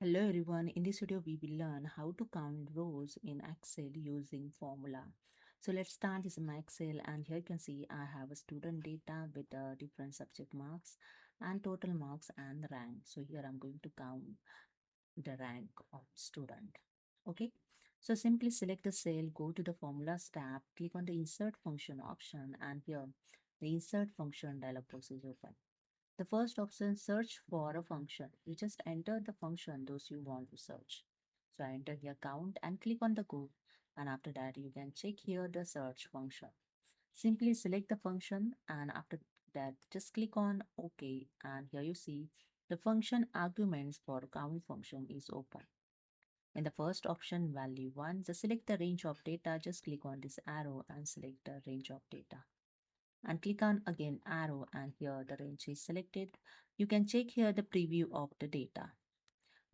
Hello everyone, in this video we will learn how to count rows in Excel using formula. So let's start this in my Excel, and here you can see I have a student data with different subject marks and total marks and the rank. So here I'm going to count the rank of student. Okay, so simply select the cell, go to the formulas tab, click on the insert function option, and here the insert function dialog box is open. The first option, search for a function. You just enter the function those you want to search. So I enter here count and click on the go. And after that, you can check here the search function. Simply select the function, and after that, just click on OK. And here you see the function arguments for count function is open. In the first option, value 1, just select the range of data. Just click on this arrow and select the range of data, and click on again arrow, and here the range is selected. You can check here the preview of the data.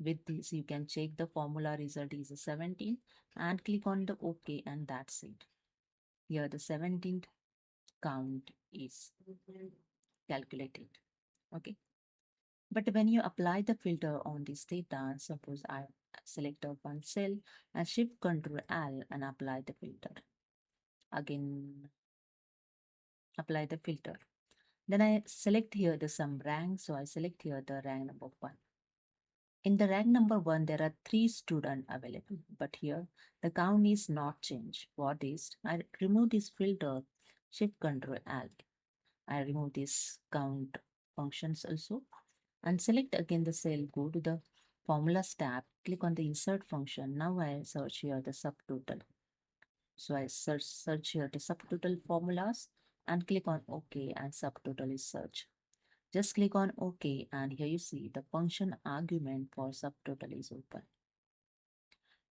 With this you can check the formula result is 17, and click on the OK, and that's it. Here the 17th count is calculated. Okay, but when you apply the filter on this data, suppose I select one cell and shift Ctrl L and apply the filter. Again apply the filter. Then I select here the sum rank. So I select here the rank number 1. In the rank number 1, there are 3 students available. But here the count is not changed. What is? I remove this filter, shift Ctrl Alt. I remove this count functions also. And select again the cell, go to the formulas tab, click on the insert function. Now I search here the subtotal. So I search here the subtotal formulas and click on OK, and subtotal is search. Just click on OK, and here you see the function argument for subtotal is open.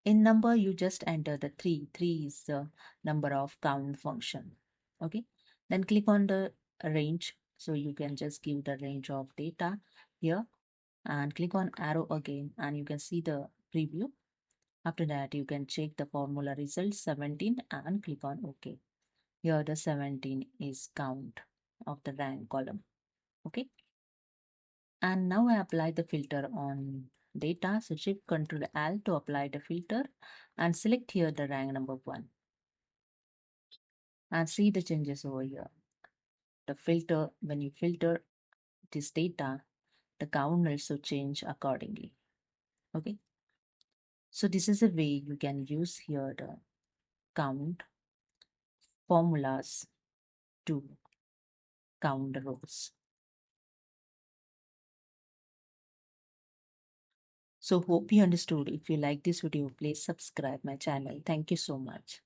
In number, you just enter the 3. 3 is the number of count function. Okay. Then click on the range. So you can just give the range of data here, and click on arrow again, and you can see the preview. After that, you can check the formula result 17 and click on OK. Here the 17 is count of the rank column. Okay. And now I apply the filter on data. So shift Ctrl L to apply the filter, and select here the rank number 1, and see the changes over here. The filter, when you filter this data, the count also change accordingly. Okay. So this is a way you can use here the count formulas to count the rows. So hope you understood. If you like this video, please subscribe my channel. Thank you so much.